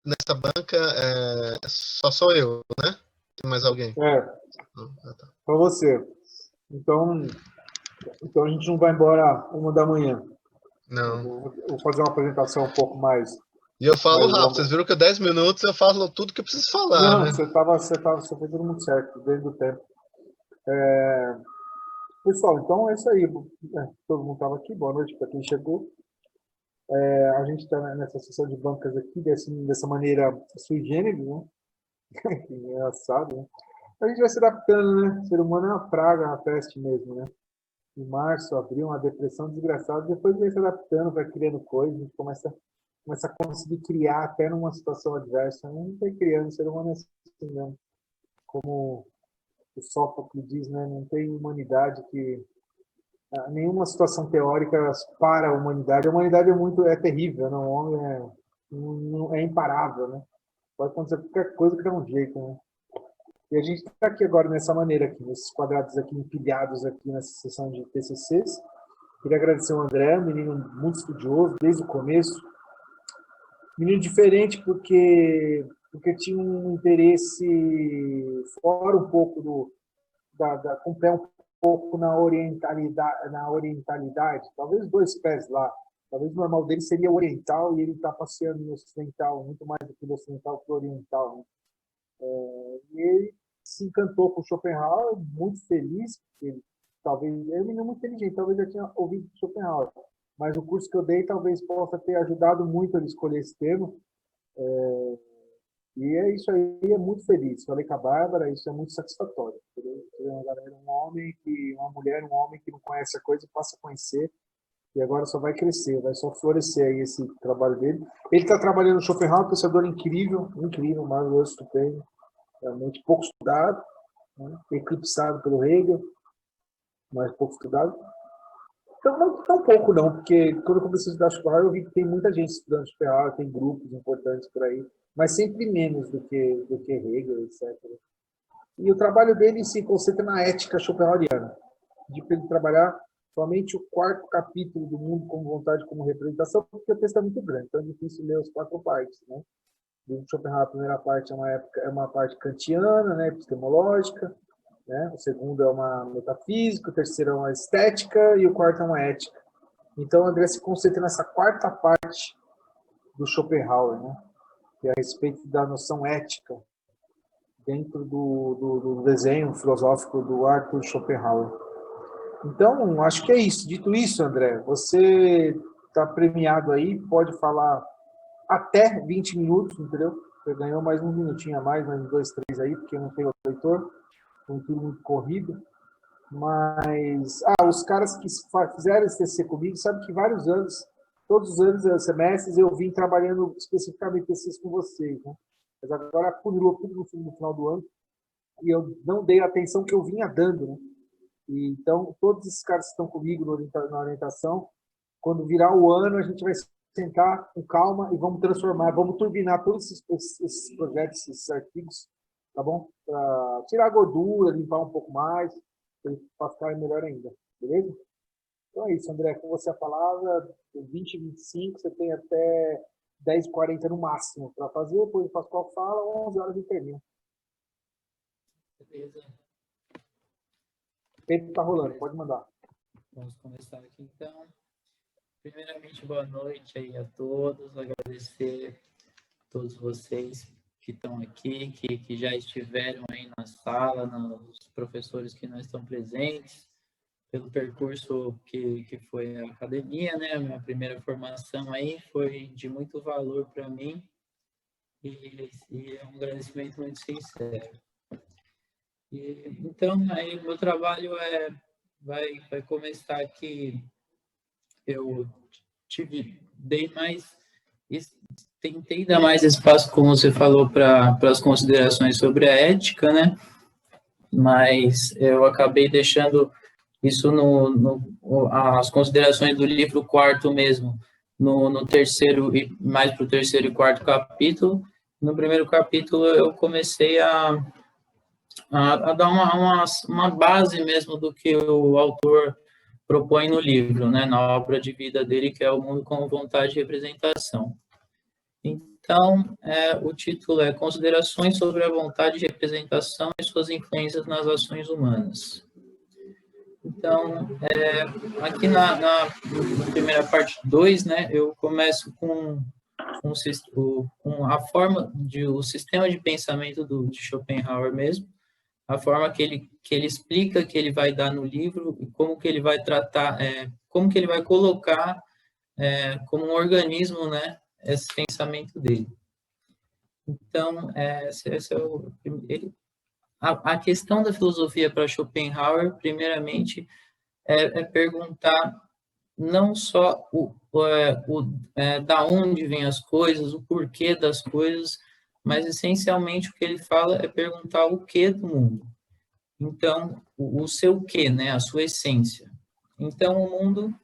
nessa banca só sou eu, né? Tem mais alguém? Tá. Para você. Então a gente não vai embora 1h. Não. Vou fazer uma apresentação um pouco mais... E eu falo mais rápido. longa. Vocês viram que 10 minutos eu falo tudo que eu preciso falar, Não, né? você fez tudo muito certo, desde o tempo. Pessoal, então é isso aí. Todo mundo estava aqui. Boa noite para quem chegou. A gente está nessa sessão de bancas aqui, dessa maneira sui generis, né? Que engraçado, né? A gente vai se adaptando, né? O ser humano é uma praga, uma peste mesmo, né? Em março, abril, uma depressão desgraçada. Depois vai se adaptando, vai criando coisas, a gente começa a conseguir criar até numa situação adversa. Não vai criando, o ser humano é assim, né? Como o Sófocles diz, né? Não tem humanidade que... nenhuma situação teórica para a humanidade. A humanidade é terrível, né? O homem é imparável, né? Pode acontecer qualquer coisa que dá um jeito, né? E a gente está aqui agora nessa maneira, aqui, nesses quadrados aqui, empilhados aqui nessa sessão de TCCs. Queria agradecer ao André, um menino muito estudioso, desde o começo. Menino diferente porque tinha um interesse fora um pouco com o pé um pouco na orientalidade, talvez 2 pés lá. Talvez o normal dele seria oriental e ele está passeando no ocidental, muito mais do que no ocidental que o oriental, né? E ele se encantou com Schopenhauer, muito feliz, porque ele é um menino muito inteligente, talvez já tinha ouvido Schopenhauer, mas o curso que eu dei talvez possa ter ajudado muito ele escolher esse termo. E é isso aí, é muito feliz. Falei com a Bárbara, isso é muito satisfatório. Uma mulher, um homem que não conhece a coisa, passa a conhecer, e agora só vai crescer, vai só florescer aí esse trabalho dele. Ele está trabalhando no Schopenhauer, pensador incrível, maravilhoso, estupendo, realmente pouco estudado, né? Eclipsado pelo Hegel, mas pouco estudado. Então, não tão pouco não, porque quando eu comecei a estudar Schopenhauer, eu vi que tem muita gente estudando Schopenhauer, tem grupos importantes por aí, mas sempre menos do que Hegel, etc. E o trabalho dele se concentra na ética schopenhaueriana, de ele trabalhar somente o 4º capítulo do Mundo como Vontade como Representação, porque o texto é muito grande, então é difícil ler os 4 partes, né? Do Schopenhauer, a primeira parte é uma parte kantiana, né, epistemológica, né? O segundo é uma metafísica, o terceiro é uma estética e o quarto é uma ética. Então, o André se concentra nessa 4ª parte do Schopenhauer, né? Que é a respeito da noção ética dentro do desenho filosófico do Arthur Schopenhauer. Então, acho que é isso. Dito isso, André, você está premiado aí, pode falar até 20 minutos, entendeu? Você ganhou mais um minutinho a mais 2, 3 aí, porque não tem outro leitor, foi tudo muito corrido. Mas, os caras que fizeram esse TCC comigo sabem que vários anos, todos os anos, semestres, eu vim trabalhando especificamente TCCs com vocês, né? Mas agora afunilou tudo no final do ano e eu não dei a atenção que eu vinha dando, né? E, então, todos esses caras que estão comigo na orientação, quando virar o ano, a gente vai sentar com calma e vamos transformar, vamos turbinar todos esses projetos, esses artigos, tá bom? Para tirar a gordura, limpar um pouco mais, para ficar melhor ainda, beleza? Então é isso, André, com você a palavra, 20 e 25, você tem até 10h40 no máximo para fazer, depois o Pascoal fala, 11 horas e termina. Beleza. O tempo está rolando, pode mandar. Vamos começar aqui então. Primeiramente, boa noite aí a todos, agradecer a todos vocês que estão aqui, que já estiveram aí na sala, os professores que não estão presentes, pelo percurso que foi a academia, né? A minha primeira formação aí foi de muito valor para mim e é um agradecimento muito sincero. Então, aí o meu trabalho vai começar aqui. Eu tentei dar mais espaço, como você falou, para as considerações sobre a ética, né? Mas eu acabei deixando isso as considerações do livro 4º mesmo, no terceiro e mais para o 3º e 4º capítulo. No primeiro capítulo eu comecei a dar uma base mesmo do que o autor propõe no livro, né, na obra de vida dele, que é O Mundo como Vontade e Representação. Então, o título é Considerações sobre a vontade de representação e suas influências nas ações humanas. Então, aqui na primeira parte 2, né, eu começo com a forma o sistema de pensamento de Schopenhauer mesmo, a forma que ele explica, que ele vai dar no livro, e como que ele vai tratar, como que ele vai colocar como um organismo, né, esse pensamento dele. Então, esse é a questão da filosofia para Schopenhauer, primeiramente, é perguntar não só da onde vêm as coisas, o porquê das coisas, mas essencialmente o que ele fala é perguntar o que do mundo. Então, o seu quê, né, a sua essência. Então, o mundo,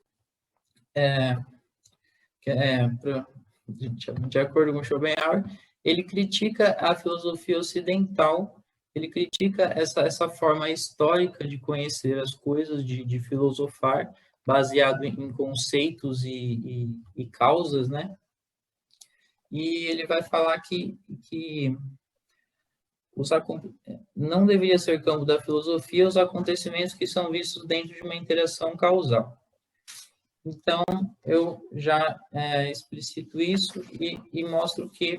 de acordo com Schopenhauer, ele critica a filosofia ocidental, ele critica essa forma histórica de conhecer as coisas, de filosofar, baseado em conceitos e causas, né? E ele vai falar que não deveria ser campo da filosofia os acontecimentos que são vistos dentro de uma interação causal. Então, eu já explicito isso e mostro que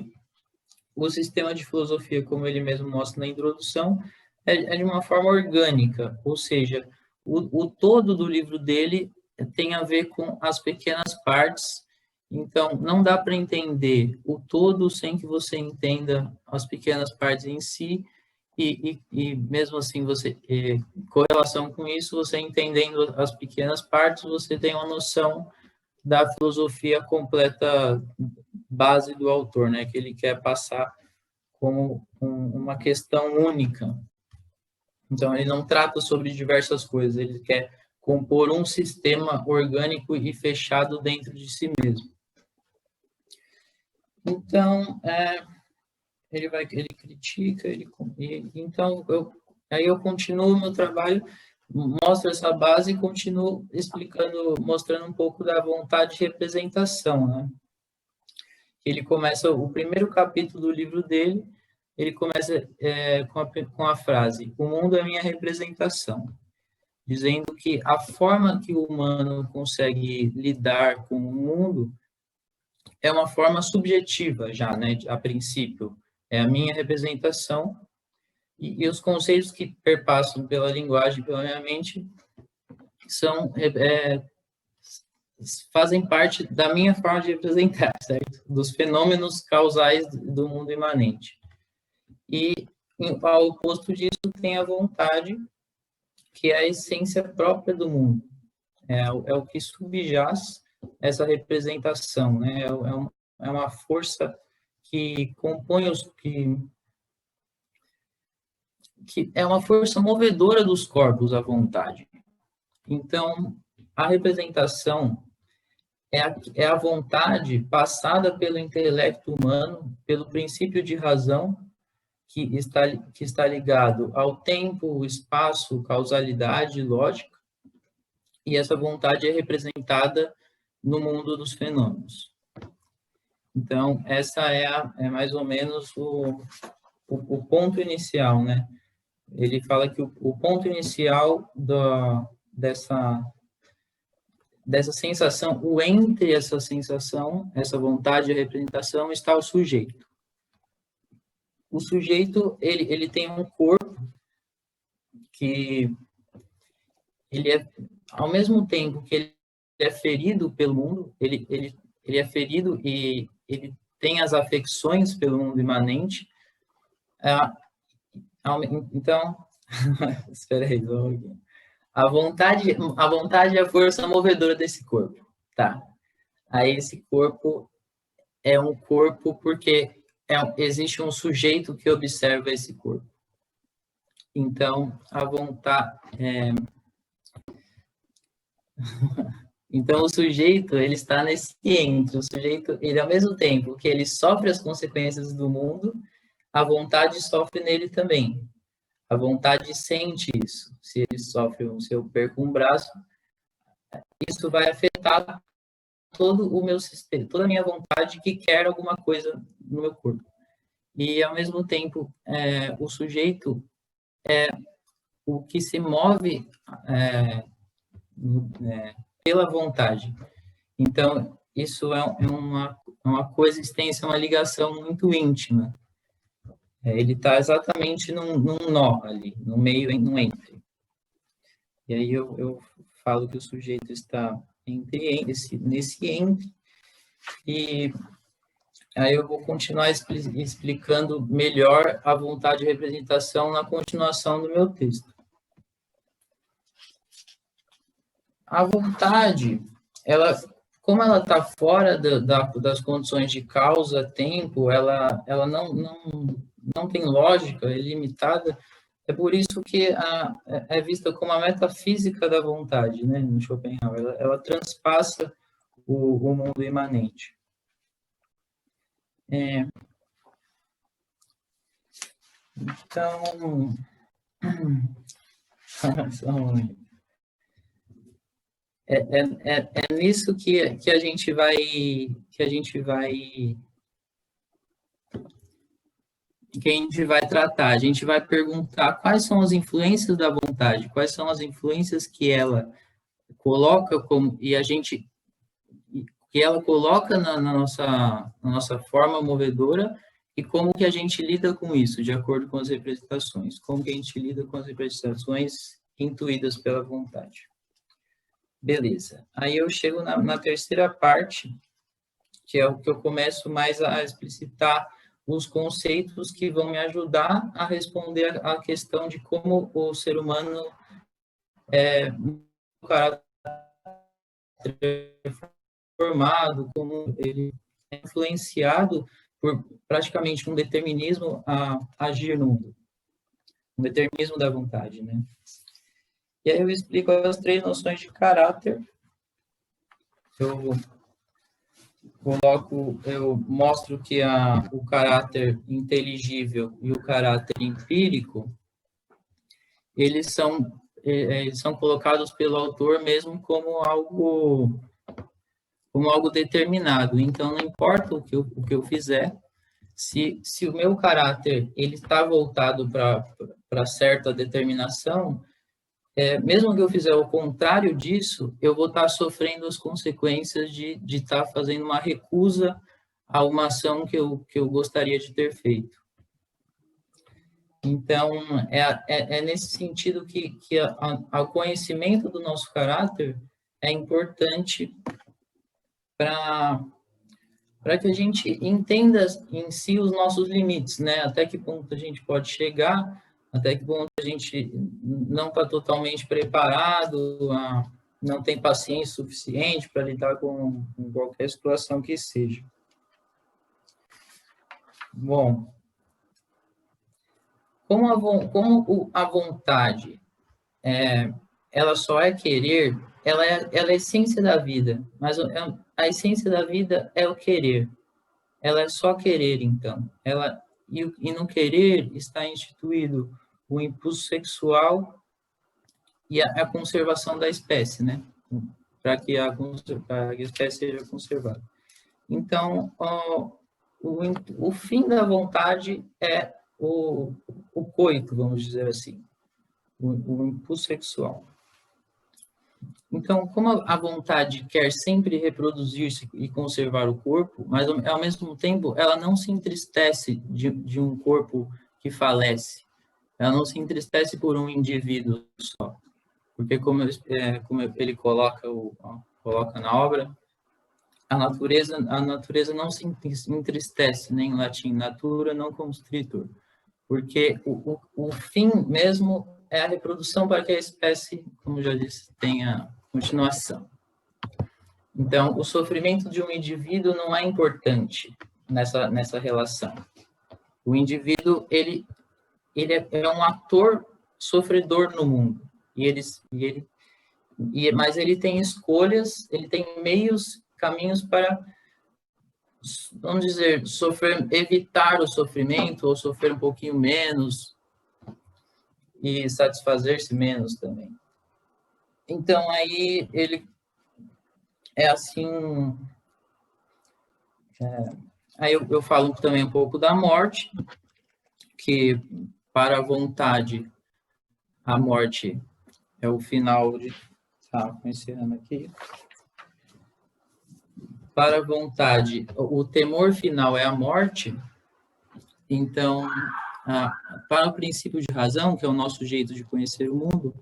o sistema de filosofia, como ele mesmo mostra na introdução, é de uma forma orgânica, ou seja, o todo do livro dele tem a ver com as pequenas partes, então não dá para entender o todo sem que você entenda as pequenas partes em si, e mesmo assim, com relação com isso, você entendendo as pequenas partes, você tem uma noção da filosofia completa base do autor, né, que ele quer passar como uma questão única. Então, ele não trata sobre diversas coisas, ele quer compor um sistema orgânico e fechado dentro de si mesmo. Então, ele critica, então, aí eu continuo o meu trabalho, mostro essa base e continuo mostrando um pouco da vontade de representação, né? Ele começa, o primeiro capítulo do livro dele, ele começa com a frase, o mundo é minha representação, dizendo que a forma que o humano consegue lidar com o mundo é uma forma subjetiva já, né, a princípio, é a minha representação, e os conceitos que perpassam pela linguagem, pela minha mente, fazem parte da minha forma de representar, certo? Dos fenômenos causais do mundo imanente. E, ao oposto disso, tem a vontade, que é a essência própria do mundo. É o que subjaz essa representação, né? É uma força que compõe que é uma força movedora dos corpos, a vontade. Então, a representação é a vontade passada pelo intelecto humano, pelo princípio de razão, que está ligado ao tempo, espaço, causalidade, lógica, e essa vontade é representada no mundo dos fenômenos. Então, essa é mais ou menos o ponto inicial, né? Ele fala que o ponto inicial dessa sensação, entre essa sensação, essa vontade de representação, está o sujeito. O sujeito, ele tem um corpo que ele é, ao mesmo tempo que ele é ferido pelo mundo, ele é ferido e ele tem as afecções pelo mundo imanente. Então, espera aí, a vontade é a força movedora desse corpo, tá? Aí esse corpo é um corpo porque existe um sujeito que observa esse corpo. Então, a vontade... Então, o sujeito, ele está nesse entre. O sujeito, ele, ao mesmo tempo que ele sofre as consequências do mundo, a vontade sofre nele também. A vontade sente isso. Se ele sofre, se eu perco um braço, isso vai afetar todo o meu sistema, toda a minha vontade que quer alguma coisa no meu corpo. E, ao mesmo tempo, o sujeito é o que se move pela vontade. Então, isso é uma coexistência, uma ligação muito íntima. Ele está exatamente num nó ali, no meio, no entre. E aí eu falo que o sujeito está nesse entre, e aí eu vou continuar explicando melhor a vontade de representação na continuação do meu texto. A vontade, como ela está fora das condições de causa, tempo, ela não tem lógica, é limitada, é por isso que é vista como a metafísica da vontade, né, no Schopenhauer. Ela transpassa o mundo imanente. Então, é nisso que a gente vai tratar. A gente vai perguntar quais são as influências da vontade, quais são as influências que ela coloca que ela coloca na nossa forma movedora, e como que a gente lida com isso, de acordo com as representações. Como que a gente lida com as representações intuídas pela vontade. Beleza. Aí eu chego na terceira parte, que é o que eu começo mais a explicitar os conceitos que vão me ajudar a responder a questão de como o ser humano um caráter formado, como ele é influenciado por praticamente um determinismo a agir no mundo. Um determinismo da vontade, né? E aí eu explico as 3 noções de caráter. Eu mostro que o caráter inteligível e o caráter empírico, eles são colocados pelo autor mesmo como algo determinado. Então, não importa o que eu fizer, se o meu caráter ele está voltado para certa determinação, mesmo que eu fizer o contrário disso, eu vou estar sofrendo as consequências de estar fazendo uma recusa a uma ação que eu gostaria de ter feito. Então, é nesse sentido que o conhecimento do nosso caráter é importante para que a gente entenda em si os nossos limites, né? Até que ponto a gente pode chegar, até que ponto a gente não está totalmente preparado, não tem paciência suficiente para lidar com qualquer situação que seja. Bom, como a vontade, ela só é querer, ela é a essência da vida, mas a essência da vida é o querer. Ela é só querer, então. E no querer está instituído o impulso sexual e a conservação da espécie, né? Para que a espécie seja conservada. Então, o fim da vontade é o coito, vamos dizer assim, o impulso sexual. Então, como a vontade quer sempre reproduzir-se e conservar o corpo, mas ao mesmo tempo ela não se entristece de um corpo que falece. Ela não se entristece por um indivíduo só. Porque como ele coloca na obra, a natureza não se entristece, nem em latim, natura non constritur. Porque o fim mesmo é a reprodução para que a espécie, como já disse, tenha continuação. Então, o sofrimento de um indivíduo não é importante nessa relação. O indivíduo, ele é um ator sofredor no mundo. Mas ele tem escolhas, ele tem caminhos para, vamos dizer, evitar o sofrimento, ou sofrer um pouquinho menos, e satisfazer-se menos também. Então, aí, é assim... Aí eu falo também um pouco da morte, que para a vontade, a morte é o final de... Tá, encerrando aqui. Para a vontade, o temor final é a morte, então, para o princípio de razão, que é o nosso jeito de conhecer o mundo,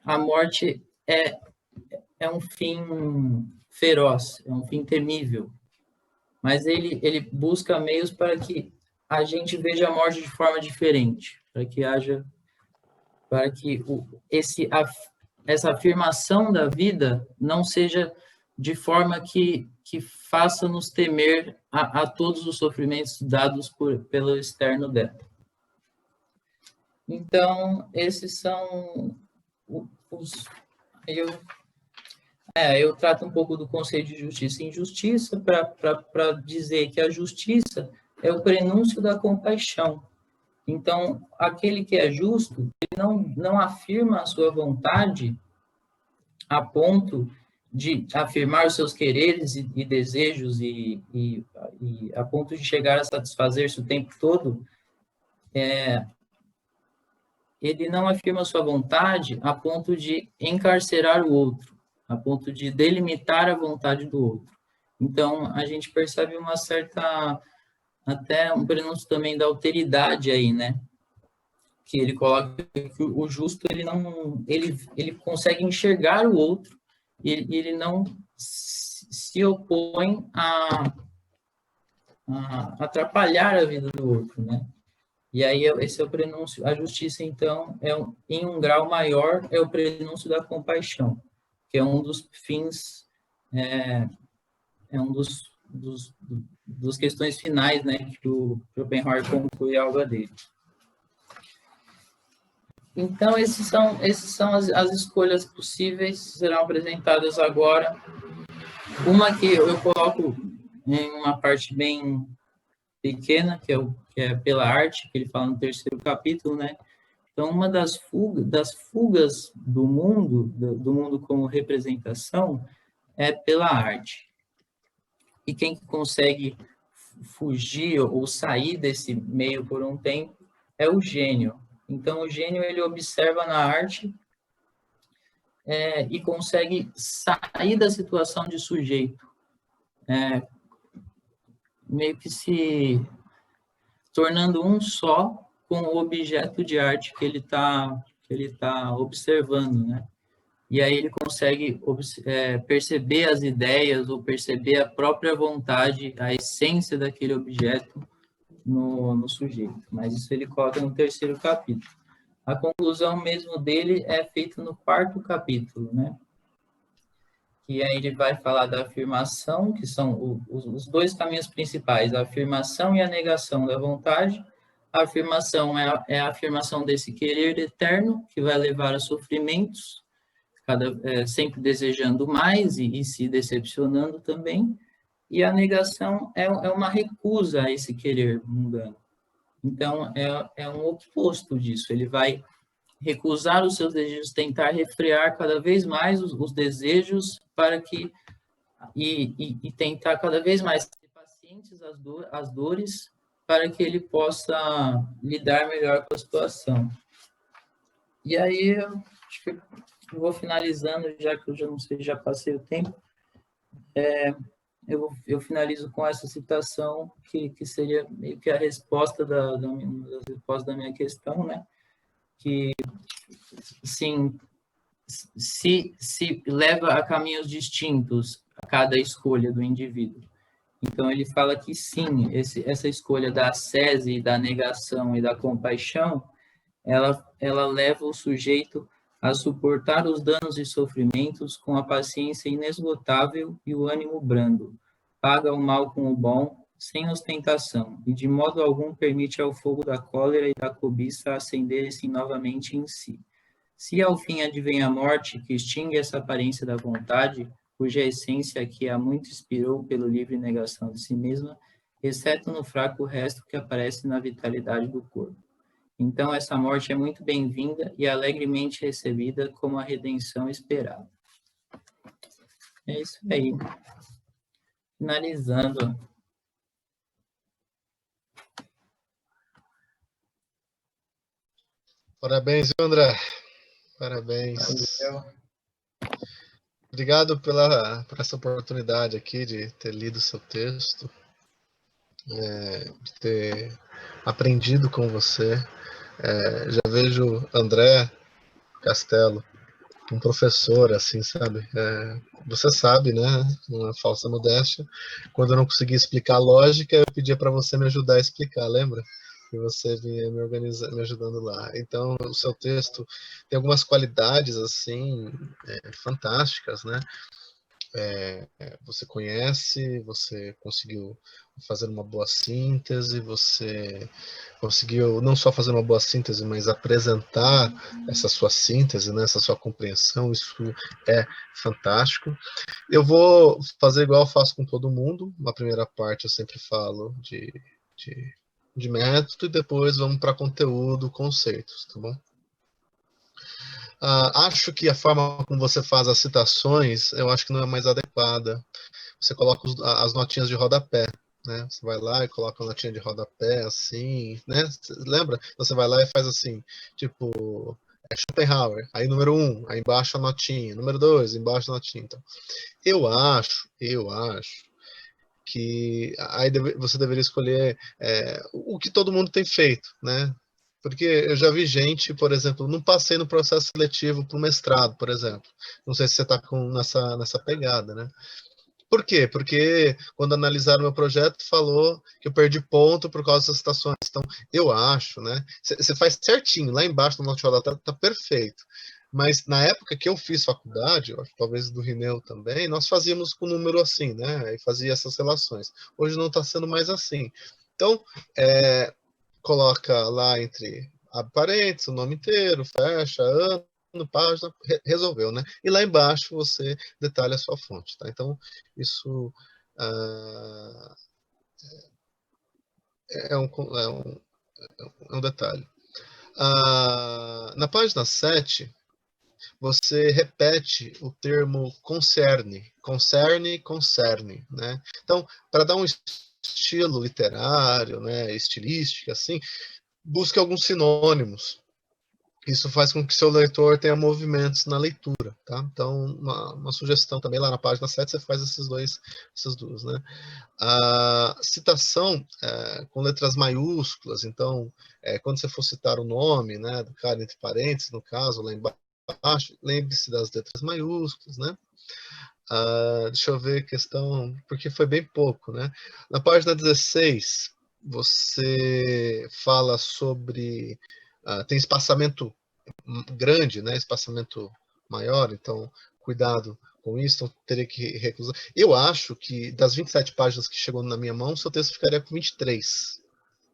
a morte é um fim feroz, é um fim temível, mas ele busca meios para que a gente veja a morte de forma diferente, para que essa afirmação da vida não seja de forma que faça-nos temer a todos os sofrimentos dados pelo externo dela. Então, esses são os... Eu trato um pouco do conceito de justiça e injustiça para dizer que a justiça é o prenúncio da compaixão. Então, aquele que é justo, ele não afirma a sua vontade a ponto de afirmar os seus quereres e desejos e a ponto de chegar a satisfazer-se o tempo todo. Ele não afirma a sua vontade a ponto de encarcerar o outro, a ponto de delimitar a vontade do outro. Então, a gente percebe uma certa, até um prenúncio também da alteridade aí, né? Que ele coloca que o justo, ele consegue enxergar o outro, e ele não se opõe a atrapalhar a vida do outro, né? E aí, esse é o prenúncio. A justiça, então, em um grau maior, é o prenúncio da compaixão, que é um dos fins, um dos questões finais, né, que o Schopenhauer conclui a obra dele. Então, esses são as escolhas possíveis, serão apresentadas agora. Uma que eu coloco em uma parte bem pequena, que é pela arte, que ele fala no 3º capítulo, né? Então, uma das fugas do mundo como representação, é pela arte. E quem consegue fugir ou sair desse meio por um tempo é o gênio. Então, o gênio, ele observa na arte e consegue sair da situação de sujeito, meio que se tornando um só com o objeto de arte que ele tá observando, né? E aí ele consegue perceber as ideias ou perceber a própria vontade, a essência daquele objeto no sujeito. Mas isso ele coloca no 3º capítulo. A conclusão mesmo dele é feita no 4º capítulo, né? E aí ele vai falar da afirmação, que são os dois caminhos principais, a afirmação e a negação da vontade. A afirmação é a afirmação desse querer eterno, que vai levar a sofrimentos, sempre desejando mais e se decepcionando também. E a negação é uma recusa a esse querer mundano. Então, é um oposto disso. Ele vai recusar os seus desejos, tentar refrear cada vez mais os desejos e tentar cada vez mais ser pacientes às dores para que ele possa lidar melhor com a situação. E aí, acho que eu vou finalizando, já que eu já não sei, já passei o tempo. Eu finalizo com essa citação, que seria meio que a resposta das respostas da minha questão, né? Que, sim, se leva a caminhos distintos a cada escolha do indivíduo. Então, ele fala que, sim, essa escolha da ascese, da negação e da compaixão, ela leva o sujeito a suportar os danos e sofrimentos com a paciência inesgotável e o ânimo brando, paga o mal com o bom, sem ostentação, e de modo algum permite ao fogo da cólera e da cobiça acenderem-se novamente em si. Se ao fim advém a morte, que extingue essa aparência da vontade, cuja essência aqui há muito expirou pela livre negação de si mesma, exceto no fraco resto que aparece na vitalidade do corpo. Então, essa morte é muito bem-vinda e alegremente recebida como a redenção esperada. É isso aí. Finalizando. Parabéns, viu, André? Parabéns. Valeu. Obrigado por essa oportunidade aqui de ter lido o seu texto, de ter aprendido com você. Já vejo André Castelo, um professor, assim, sabe? Você sabe, né? Não é falsa modéstia. Quando eu não conseguia explicar a lógica, eu pedia para você me ajudar a explicar, lembra? E você vinha me ajudando lá. Então, o seu texto tem algumas qualidades, assim, fantásticas, né? Você conhece, você conseguiu fazer uma boa síntese, você conseguiu não só fazer uma boa síntese, mas apresentar essa sua síntese, né, essa sua compreensão, isso é fantástico. Eu vou fazer igual eu faço com todo mundo, na primeira parte eu sempre falo de método e depois vamos para conteúdo, conceitos, tá bom? Acho que a forma como você faz as citações, eu acho que não é mais adequada. Você coloca as notinhas de rodapé, né? Você vai lá e coloca a notinha de rodapé, assim, né? Lembra? Você vai lá e faz assim, tipo, Schopenhauer, aí número 1, aí embaixo a notinha, número 2, embaixo a notinha. Então, eu acho que aí você deveria escolher o que todo mundo tem feito, né? Porque eu já vi gente, por exemplo, não passei no processo seletivo para o mestrado, por exemplo. Não sei se você está nessa pegada, né? Por quê? Porque quando analisaram meu projeto, falou que eu perdi ponto por causa dessas citações. Então, eu acho, né? Você faz certinho, lá embaixo no note rodapé tá perfeito. Mas na época que eu fiz faculdade, eu acho, talvez do Rineu também, nós fazíamos com número assim, né? E fazia essas relações. Hoje não está sendo mais assim. Então, coloca lá entre abre parênteses, o nome inteiro, fecha, ano, página, resolveu, né? E lá embaixo você detalha a sua fonte, tá? Então, isso é um detalhe. Na página 7, você repete o termo concerne, né? Então, para dar um estilo literário, né, estilístico, assim, busque alguns sinônimos. Isso faz com que seu leitor tenha movimentos na leitura, tá? Então, uma sugestão também, lá na página 7, você faz essas duas, né? A citação com letras maiúsculas, então, quando você for citar o nome, né, do cara entre parênteses, no caso, lá embaixo, lembre-se das letras maiúsculas, né? Deixa eu ver a questão, porque foi bem pouco, né? Na página 16, você fala sobre... tem espaçamento grande, né? Espaçamento maior, então cuidado com isso, então teria que recusar. Eu acho que das 27 páginas que chegou na minha mão, seu texto ficaria com 23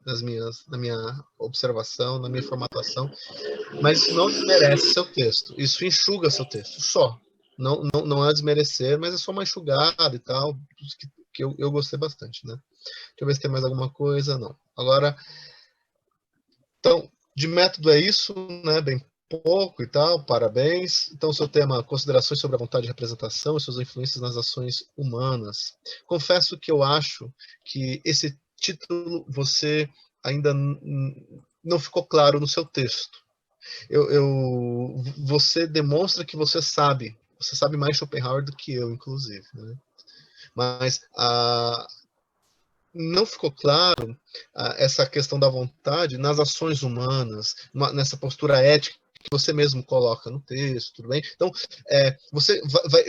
na minha observação, na minha formatação, mas isso não desmerece seu texto, isso enxuga seu texto, só. Não é desmerecer, mas é só uma enxugada e tal, que eu gostei bastante, né? Deixa eu ver se tem mais alguma coisa, não. Agora, então, de método é isso, né? Bem pouco e tal, parabéns. Então, seu tema, considerações sobre a vontade de representação e suas influências nas ações humanas. Confesso que eu acho que esse título você ainda não ficou claro no seu texto. Você demonstra que você sabe mais Schopenhauer do que eu, inclusive, né? Mas não ficou claro essa questão da vontade nas ações humanas, nessa postura ética que você mesmo coloca no texto, tudo bem? Então, você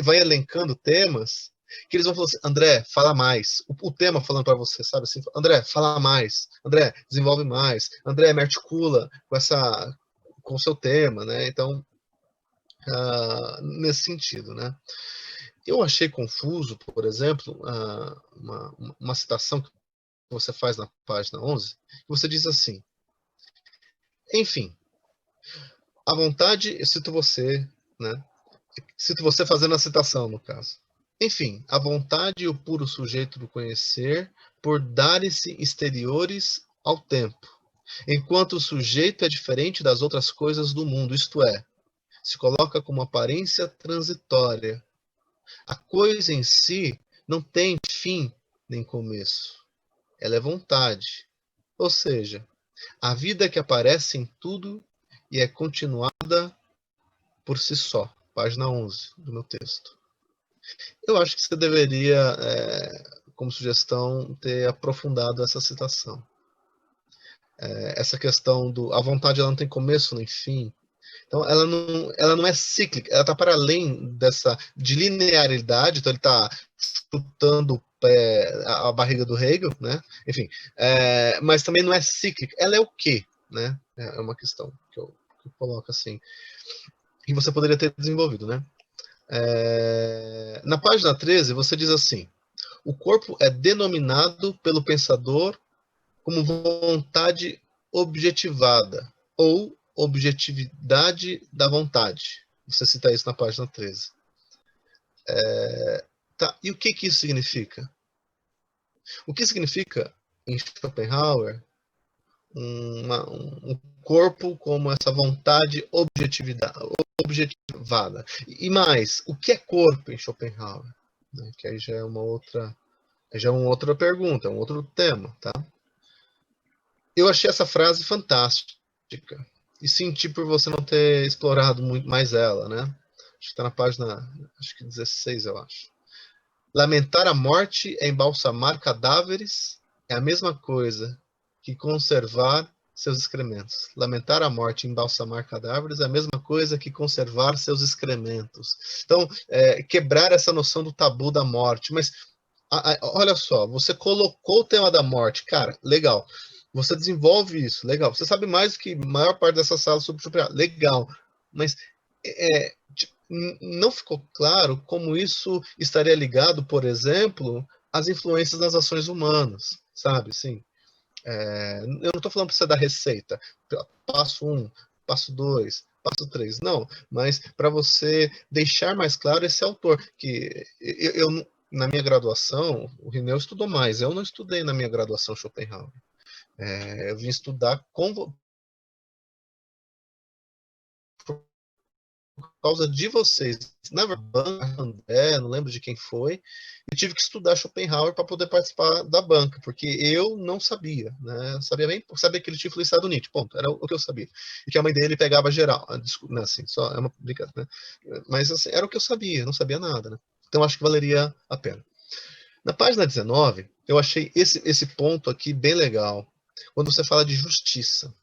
vai elencando temas que eles vão falar assim, André, fala mais. O tema falando para você, sabe assim, André, fala mais. André, desenvolve mais. André, me articula com o seu tema, né? Então, nesse sentido, né? Eu achei confuso, por exemplo, uma citação que você faz na página 11, que você diz assim, enfim, a vontade, eu cito você, né? Cito você fazendo a citação, no caso. Enfim, a vontade e o puro sujeito do conhecer por darem-se exteriores ao tempo, enquanto o sujeito é diferente das outras coisas do mundo, isto é, se coloca como aparência transitória, A coisa em si não tem fim nem começo. Ela é vontade. Ou seja, a vida que aparece em tudo e é continuada por si só. Página 11 do meu texto. Eu acho que você deveria, como sugestão, ter aprofundado essa citação. Essa questão do a vontade ela não tem começo nem fim. Então, ela não é cíclica, ela está para além de linearidade, então ele está chutando a barriga do Hegel, né? Enfim, mas também não é cíclica. Ela é o quê? Né? É uma questão que eu coloco assim, que você poderia ter desenvolvido, né? Na página 13, você diz assim: o corpo é denominado pelo pensador como vontade objetivada, ou objetividade da vontade. Você cita isso na página 13. Tá, e o que isso significa? O que significa, em Schopenhauer, um corpo como essa vontade objetivada? E mais, o que é corpo em Schopenhauer? Que aí já é uma outra pergunta, um outro tema, tá? Eu achei essa frase fantástica e senti por você não ter explorado muito mais ela, né? Acho que está na página 16, eu acho. Lamentar a morte é embalsamar cadáveres, é a mesma coisa que conservar seus excrementos. Lamentar a morte e embalsamar cadáveres é a mesma coisa que conservar seus excrementos. Então, quebrar essa noção do tabu da morte. Mas, olha só, você colocou o tema da morte. Cara, legal. Você desenvolve isso, legal. Você sabe mais do que a maior parte dessa sala sobre Schopenhauer, legal. Mas não ficou claro como isso estaria ligado, por exemplo, às influências das ações humanas, sabe? Sim. Eu não estou falando para você dar receita, passo 1, passo 2, passo 3, não, mas para você deixar mais claro esse autor, que eu na minha graduação, o Rineu estudou mais, eu não estudei na minha graduação Schopenhauer. Eu vim estudar por causa de vocês. Na verdade, não lembro de quem foi, eu tive que estudar Schopenhauer para poder participar da banca, porque eu não sabia, né? Sabia que ele tinha influenciado Nietzsche, ponto, era o que eu sabia. E que a mãe dele pegava geral, não, assim, só é uma brincadeira, né? Mas assim, era o que eu sabia, não sabia nada, né? Então acho que valeria a pena. Na página 19, eu achei esse ponto aqui bem legal, quando você fala de justiça.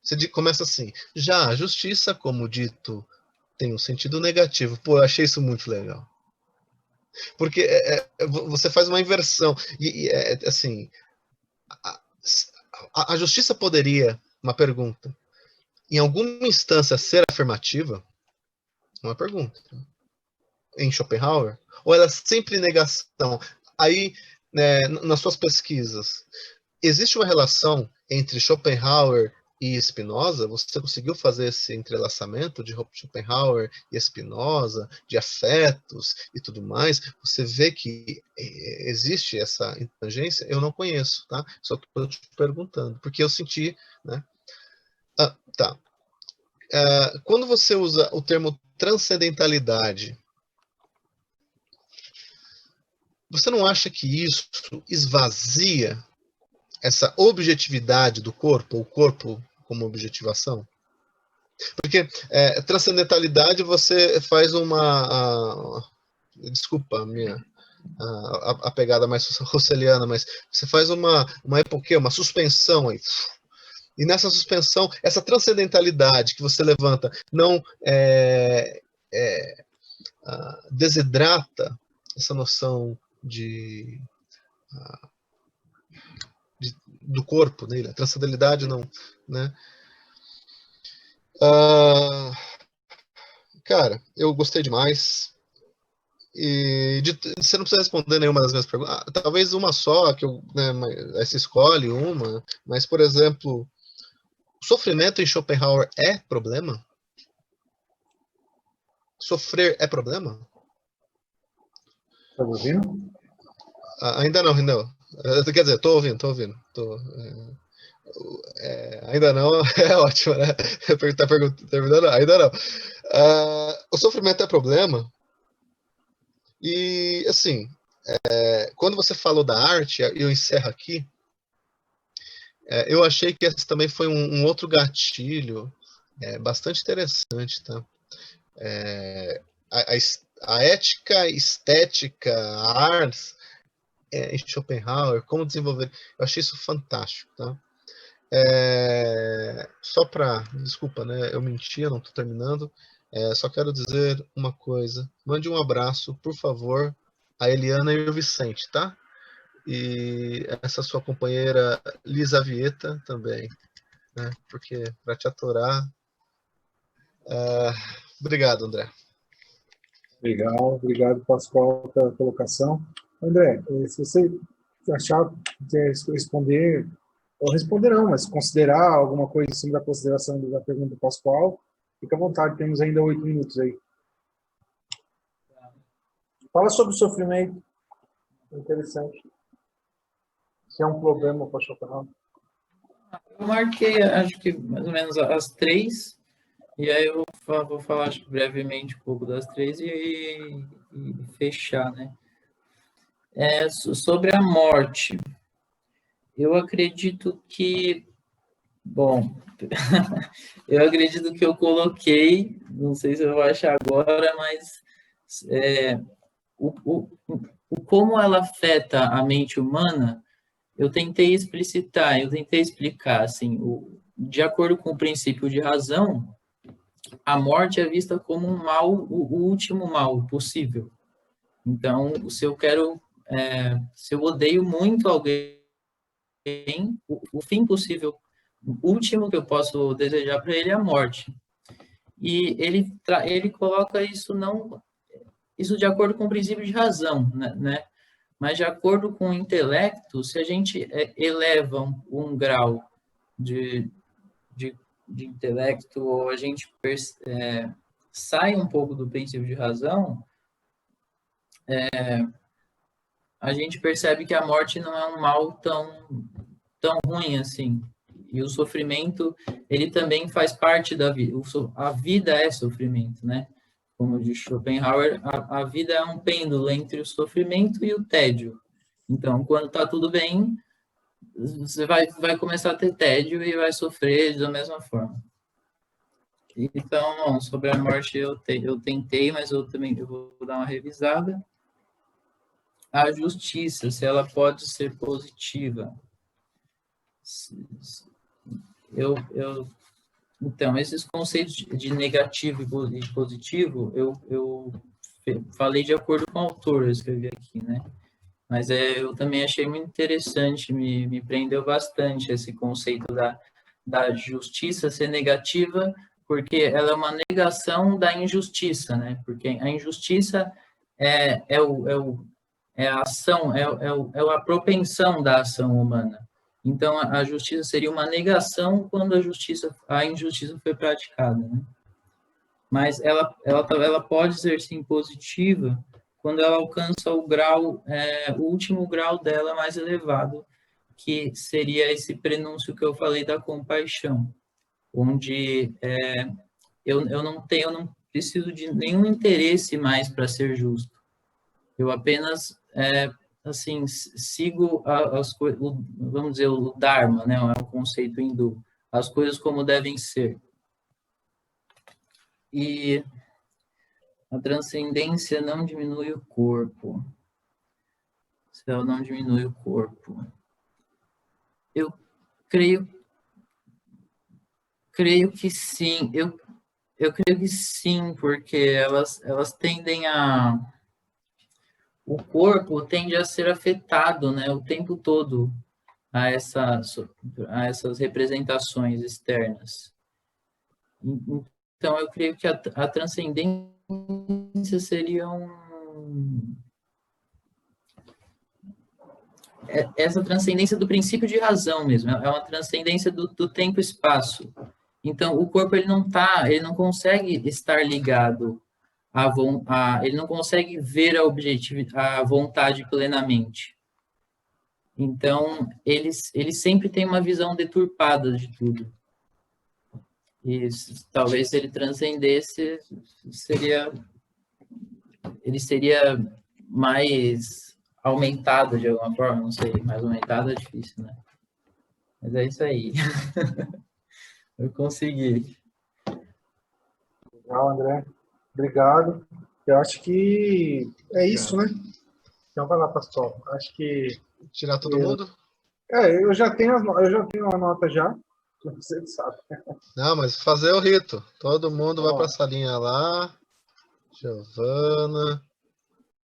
Você começa assim: já a justiça, como dito, tem um sentido negativo. Pô, eu achei isso muito legal. Porque você faz uma inversão. Assim, a justiça poderia, uma pergunta, em alguma instância ser afirmativa? Uma pergunta. Em Schopenhauer? Ou ela é sempre negação? Aí, nas suas pesquisas, existe uma relação entre Schopenhauer e Spinoza? Você conseguiu fazer esse entrelaçamento de Schopenhauer e Spinoza, de afetos e tudo mais? Você vê que existe essa tangência? Eu não conheço, tá? Só estou te perguntando, porque eu senti, né? Tá. Quando você usa o termo transcendentalidade, você não acha que isso esvazia essa objetividade do corpo, o corpo como objetivação? Porque transcendentalidade você faz desculpa a pegada mais russeliana, mas você faz uma epoquê, uma suspensão aí. E nessa suspensão, essa transcendentalidade que você levanta não desidrata essa noção do corpo, né? A transcendentalidade não, né? Cara, eu gostei demais. E você não precisa responder nenhuma das minhas perguntas. Talvez uma só, que aí você escolhe uma, mas, por exemplo, o sofrimento em Schopenhauer é problema? Sofrer é problema? Tá me ouvindo? Ainda não, Rindel. Quer dizer, tô ouvindo. Ainda não, é ótimo, né? Tá terminando? Ainda não. O sofrimento é problema? E, assim, quando você falou da arte, eu encerro aqui, eu achei que esse também foi um outro gatilho bastante interessante, tá? A, a ética estética, a ars em Schopenhauer, como desenvolver, eu achei isso fantástico, tá? Só para, desculpa, né? Eu menti, eu não estou terminando. Só quero dizer uma coisa. Mande um abraço, por favor, a Eliana e o Vicente, tá? E essa sua companheira Lisa Vieta também, né? Porque para te atorar. Obrigado, André. Legal, obrigado, Pascoal, pela colocação. André, se você achar que responder, ou responder não, mas considerar alguma coisa em cima da consideração da pergunta do Pascoal, fica à vontade, temos ainda 8 minutos aí. Fala sobre o sofrimento. Interessante. Se é um problema para Schopenhauer. Eu marquei, acho que mais ou menos as 3, e aí eu vou falar acho, brevemente um pouco das 3 e fechar, né? Sobre a morte, eu acredito que, bom, eu acredito que eu coloquei, não sei se eu vou achar agora, mas como ela afeta a mente humana, eu tentei explicar, assim, de acordo com o princípio de razão, a morte é vista como um mal, o último mal possível. Então, se eu odeio muito alguém, o fim possível, o último que eu posso desejar para ele é a morte. E ele coloca isso de acordo com o princípio de razão, né? Mas de acordo com o intelecto, se a gente eleva um grau de, de, de intelecto, ou a gente sai um pouco do princípio de razão, a gente percebe que a morte não é um mal tão ruim assim. E o sofrimento, ele também faz parte da vida. A vida é sofrimento, né? Como diz Schopenhauer, a vida é um pêndulo entre o sofrimento e o tédio. Então, quando está tudo bem, você vai começar a ter tédio e vai sofrer da mesma forma. Então, sobre a morte eu tentei, mas eu vou dar uma revisada. A justiça, se ela pode ser positiva. Então, esses conceitos de negativo e positivo, eu falei de acordo com o autor, eu escrevi aqui, né? Mas eu também achei muito interessante, me prendeu bastante esse conceito da justiça ser negativa, porque ela é uma negação da injustiça, né? Porque a injustiça é a ação, é a propensão da ação humana. Então, a justiça seria uma negação quando a injustiça foi praticada, né? Mas ela pode ser, sim, positiva quando ela alcança o último grau dela mais elevado, que seria esse prenúncio que eu falei da compaixão, onde eu não preciso de nenhum interesse mais para ser justo. Eu apenas assim, sigo as coisas, vamos dizer, o Dharma, né? É um conceito hindu, as coisas como devem ser. E a transcendência não diminui o corpo. Se ela não diminui o corpo. Eu creio que sim. Eu creio que sim, porque elas tendem a... O corpo tende a ser afetado, né, o tempo todo a essas representações externas. Então, eu creio que a transcendência seria essa transcendência do princípio de razão mesmo, é uma transcendência do tempo e espaço. Então, o corpo ele não consegue estar ligado ele não consegue ver a vontade plenamente. Então, ele sempre tem uma visão deturpada de tudo. E talvez se ele transcendesse, ele seria mais aumentado de alguma forma, não sei, mais aumentado é difícil, né? Mas é isso aí. Eu consegui. Legal, André. Obrigado. Eu acho que é isso, né? Então vai lá, pastor. Acho que Tirar todo mundo? eu já tenho eu já tenho uma nota já. Você sabe. Não, mas fazer o rito. Todo mundo vai Ó. para a salinha lá. Giovana.